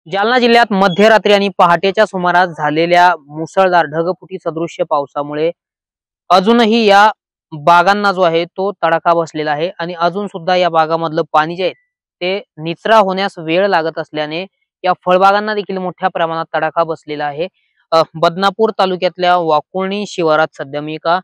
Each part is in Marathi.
जालना जिल्ह्यात मध्यरात्री आणि पहाटेच्या सुमारास झालेल्या मुसळधार ढगफुटी सदृश्य पावसामुळे अजूनही या बागांना जो आहे तो तडाखा बसलेला आहे आणि अजून सुद्धा या बागामधलं पाणी जे आहे ते निचरा होण्यास वेळ लागत असल्याने या फळबागांना देखील मोठ्या प्रमाणात तडाखा बसलेला आहे. बदनापूर तालुक्यातल्या वाकुळणी शिवारात सध्या मी एका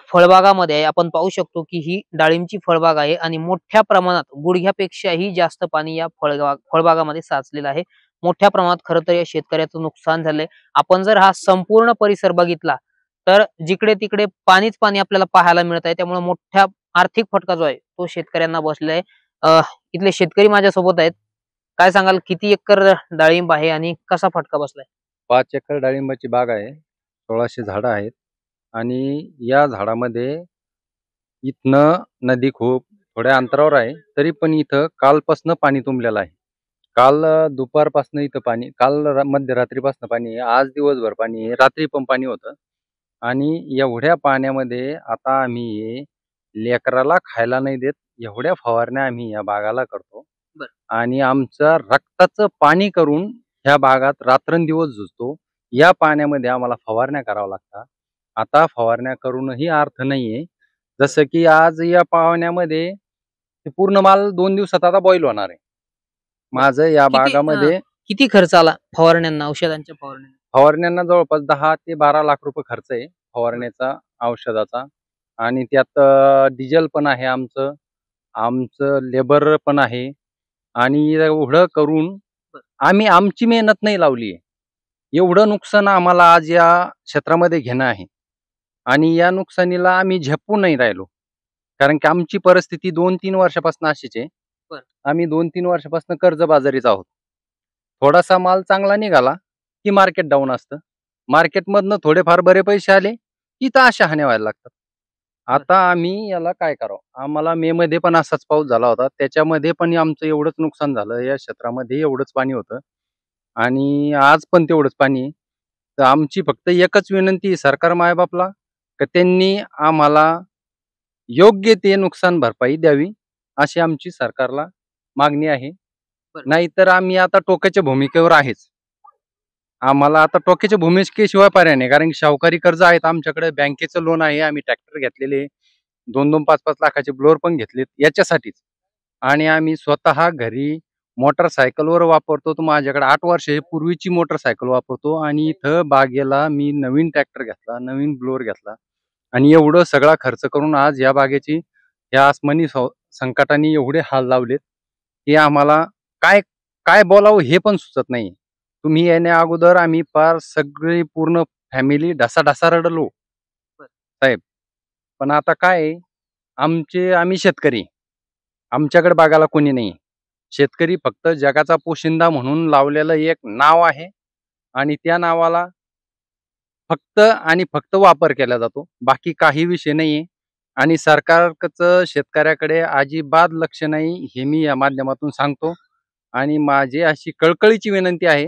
फळबागामध्ये आहे. आपण पाहू शकतो की ही डाळिंबची फळबाग आहे आणि मोठ्या प्रमाणात गुडघ्यापेक्षाही जास्त पाणी या फळबागामध्ये साचलेलं आहे. मोठ्या प्रमाणात खरं तर या शेतकऱ्याचं नुकसान झालंय. आपण जर हा संपूर्ण परिसर बघितला तर जिकडे तिकडे पाणीच पाणी आपल्याला पाहायला मिळत आहे. त्यामुळे मोठ्या आर्थिक फटका जो आहे तो शेतकऱ्यांना बसलाय. इथले शेतकरी माझ्यासोबत आहेत. काय सांगाल, किती एकर डाळिंब आहे आणि कसा फटका बसलाय? 5 एकर डाळिंबाची बाग आहे. 1600 झाडं आहेत आणि या झाडामध्ये इथनं नदी खूप थोड्या अंतरावर आहे. तरी पण इथं कालपासनं पाणी तुंबलेलं आहे. काल दुपारपासनं इथं पाणी, काल मध्यरात्रीपासनं पाणी आहे. आज दिवसभर पाणी आहे. रात्री पण पाणी होतं आणि एवढ्या पाण्यामध्ये आता आम्ही लेकराला खायला नाही देत, एवढ्या फवारण्या आम्ही या बागाला करतो. बरं. आणि आमचं रक्ताचं पाणी करून ह्या बागात रात्रंदिवस झुजतो. या पाण्यामध्ये आम्हाला फवारण्या कराव्या लागतात. आता फवारण्या करूनही अर्थ नाहीये. जसं की आज या पाण्यामध्ये ते पूर्ण माल 2 दिवसात आता बॉईल होणार आहे. माझं या किती बागामध्ये किती खर्च आला फवारण्यांना, औषधांच्या फवारण्यांना? फवारण्यांना जवळपास 10 ते 12 लाख रुपये खर्च आहे फवारण्याचा, औषधाचा. आणि त्यात डिझेल पण आहे आमचं, आमचं लेबर पण आहे. आणि एवढं करून आम्ही आमची मेहनत नाही लावली आहे. एवढं नुकसान आम्हाला आज या क्षेत्रामध्ये घेणं आहे आणि या नुकसानीला आम्ही झेपू नाही राहिलो. कारण की आमची परिस्थिती 2-3 वर्षापासून अशीच आहे. बरं. आम्ही 2-3 वर्षापासून कर्जबाजारीच आहोत. थोडासा माल चांगला निघाला की मार्केट डाऊन असतं. मार्केटमधनं थोडेफार बरे पैसे आले की तर अशा हानी व्हायला लागतात. आता आम्ही याला काय करावं? आम्हाला मेमध्ये पण असाच पाऊस झाला होता. त्याच्यामध्ये पण आमचं एवढंच नुकसान झालं. या क्षेत्रामध्ये एवढंच पाणी होतं आणि आज पण तेवढंच पाणी आहे. तर आमची फक्त एकच विनंती आहे सरकार मायबापला, की त्यांनी आम्हाला योग्य ते नुकसान भरपाई द्यावी, अशी आमची सरकारला मागणी आहे. बरं. नाहीतर आम्ही आता टोकाच्या भूमिकेवर आहेच. आम्हाला आता टोकाच्या भूमिकेशिवाय पर्याय नाही. कारण की शाहूकारी कर्ज आहेत आमच्याकडे, बँकेचं लोन आहे. आम्ही ट्रॅक्टर घेतलेले 2-2, 5-5 लाखाचे ब्लोअर पण घेतलेत याच्यासाठीच. आणि आम्ही स्वतः घरी मोटरसायकलवर वापरतो. तर माझ्याकडे 8 वर्षे पूर्वीची मोटरसायकल वापरतो आणि इथं बागेला मी नवीन ट्रॅक्टर घेतला, नवीन ब्लोअर घेतला आणि एवढं सगळा खर्च करून आज या बागेची या आसमानी संकटाने एवढे हाल लावलेत, की आम्हाला काय काय बोलावं हे पण सुचत नाही. तुम्ही येण्या अगोदर आम्ही पार सगळी पूर्ण फॅमिली ढसाढसा रडलो साहेब. पण आता काय आहे, आम्ही शेतकरी, आमच्याकडे बघायला कोणी नाही. शेतकरी फक्त जगाचा पोशिंदा म्हणून लावलेलं एक नाव आहे आणि त्या नावाला फक्त आणि फक्त वापर केला जातो. बाकी काही विषय नाहीये आणि सरकारचं शेतकऱ्याकडे अजिबात लक्ष नाही, हे मी या माध्यमातून सांगतो. आणि माझी अशी कळकळीची विनंती आहे,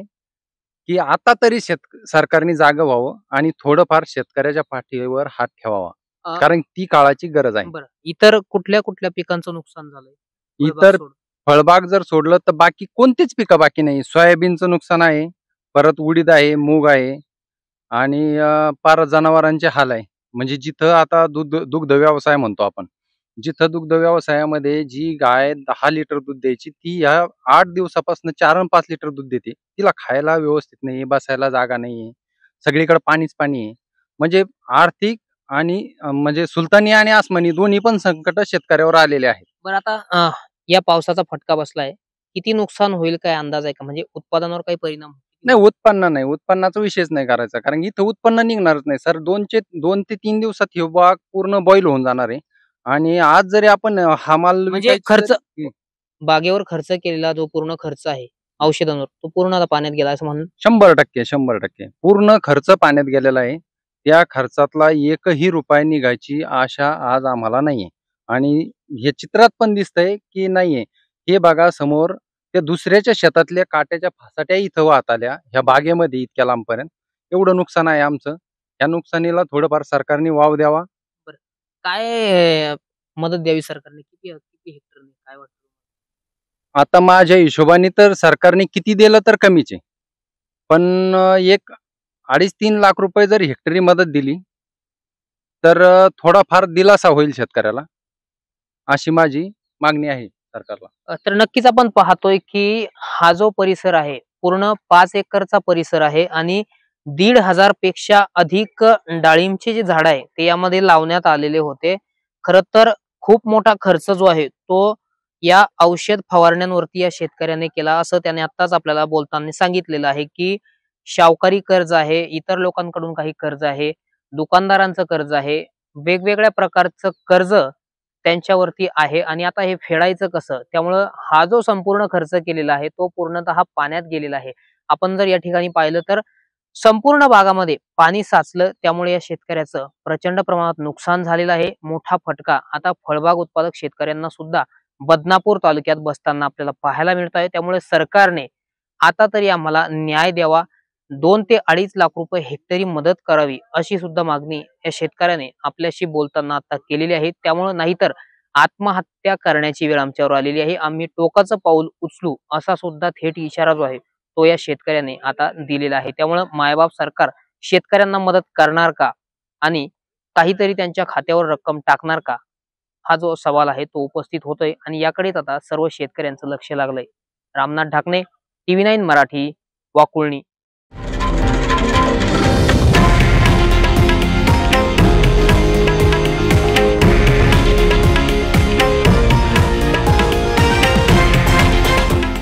की आता तरी सरकारने जागं व्हावं आणि थोडंफार शेतकऱ्याच्या पाठीवर हात ठेवावा. अ, कारण ती काळाची गरज आहे. बरं. इतर कुठल्या कुठल्या पिकांचं नुकसान झालंय? फळबाग इतर सोडून. फळबाग जर सोडलं तर बाकी कोणतीच पिकं बाकी नाही. सोयाबीनचं नुकसान आहे, परत उडीद आहे, मूग आहे आणि पार जनावरांचे हाल आहे. म्हणजे जिथं आता दुग्ध व्यवसाय म्हणतो आपण. जिथं दुग्ध व्यवसायामध्ये जी गाय 10 लिटर दूध द्यायची, ती ह्या 8 दिवसापासून 4 आणि 5 लिटर दूध देते. तिला खायला व्यवस्थित नाही, बसायला जागा नाहीये. सगळीकडे पाणीच पाणी आहे. म्हणजे आर्थिक आणि म्हणजे सुलतानी आणि आसमानी दोन्ही पण संकट शेतकऱ्यावर आलेले आहेत. बरं, आता या पावसाचा फटका बसलाय. किती नुकसान होईल, काय अंदाज आहे का? म्हणजे उत्पादनावर काही परिणाम नाही, उत्पन्न नाही. उत्पन्नाचा विषयच नाही करायचा. कारण की इथं उत्पन्न निघणारच नाही सर. 2 ते 3 दिवसात ही बाग पूर्ण बॉईल होऊन जाणार आहे. आणि आज जरी आपण हा माल म्हणजे विकायचा खर्च, जरी बागेवर खर्च केलेला जो पूर्ण खर्च आहे औषधांवर, तो पूर्ण आता पाण्यात गेला असं म्हणून? 100% पूर्ण खर्च पाण्यात गेलेला आहे. त्या खर्चातला एकही रुपया निघायची आशा आज आम्हाला नाहीये. आणि हे चित्रात पण दिसतंय की नाहीये. हे बघा समोर त्या दुसऱ्याच्या शेतातल्या काट्याच्या फासाट्या इथं वाहत आल्या ह्या बागेमध्ये इतक्या लांबपर्यंत. एवढं नुकसान आहे आमचं. या नुकसानीला थोडंफार सरकारने वाव द्यावा. बरं. काय मदत द्यावी सरकारने? किती किती हेक्टरने काय वाटतं? आता माझ्या हिशोबाने तर सरकारने किती दिलं तर कमीच आहे. पण एक 2.5-3 लाख रुपये जर हेक्टरी मदत दिली तर थोडाफार दिलासा होईल शेतकऱ्याला, अशी माझी मागणी आहे सरकारला. तर नक्कीच आपण पाहतोय की हा जो परिसर आहे पूर्ण 5 एकरचा परिसर आहे आणि 1,500 पेक्षा अधिक डाळिंबचे जे झाड आहे ते यामध्ये लावण्यात आलेले होते. खरं तर खूप मोठा खर्च जो आहे तो या औषध फवारण्यांवरती या शेतकऱ्याने केला, असं त्याने आत्ताच आपल्याला बोलताना सांगितलेलं आहे की शावकारी कर्ज आहे, इतर लोकांकडून काही कर्ज आहे, दुकानदारांचं कर्ज आहे, वेगवेगळ्या प्रकारचं कर्ज त्यांच्यावरती आहे आणि आता हे फेडायचं कसं? त्यामुळं हा जो संपूर्ण खर्च केलेला आहे तो पूर्णतः पाण्यात गेलेला आहे. आपण जर या ठिकाणी पाहिलं तर संपूर्ण भागामध्ये पाणी साचलं, त्यामुळे या शेतकऱ्याचं प्रचंड प्रमाणात नुकसान झालेलं आहे. मोठा फटका आता फळबाग उत्पादक शेतकऱ्यांना सुद्धा बदनापूर तालुक्यात बसताना आपल्याला पाहायला मिळत आहे. त्यामुळे सरकारने आता तरी आम्हाला न्याय द्यावा, 2 ते 2.5 लाख रुपये हेक्टरी मदत करावी, अशी सुद्धा मागणी या शेतकऱ्याने आपल्याशी बोलताना आता केलेली आहे. त्यामुळे नाहीतर आत्महत्या करण्याची वेळ आमच्यावर आलेली आहे, आम्ही टोकाचं पाऊल उचलू, असा सुद्धा थेट इशारा जो आहे तो या शेतकऱ्याने आता दिलेला आहे. त्यामुळे मायबाप सरकार शेतकऱ्यांना मदत करणार का आणि काहीतरी त्यांच्या खात्यावर रक्कम टाकणार का, हा जो सवाल आहे तो उपस्थित होतोय आणि याकडेच आता सर्व शेतकऱ्यांचं लक्ष लागलंय. रामनाथ ढाकणे, TV9 मराठी, वाकुळणी.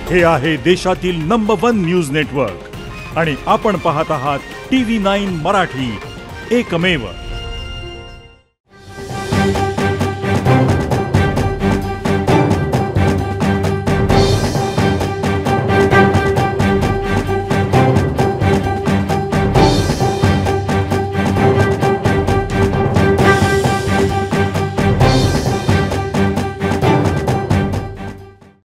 हे आहे देशातील नंबर 1 न्यूज नेटवर्क आणि आपण पाहत आहात TV9 मराठी, एकमेव.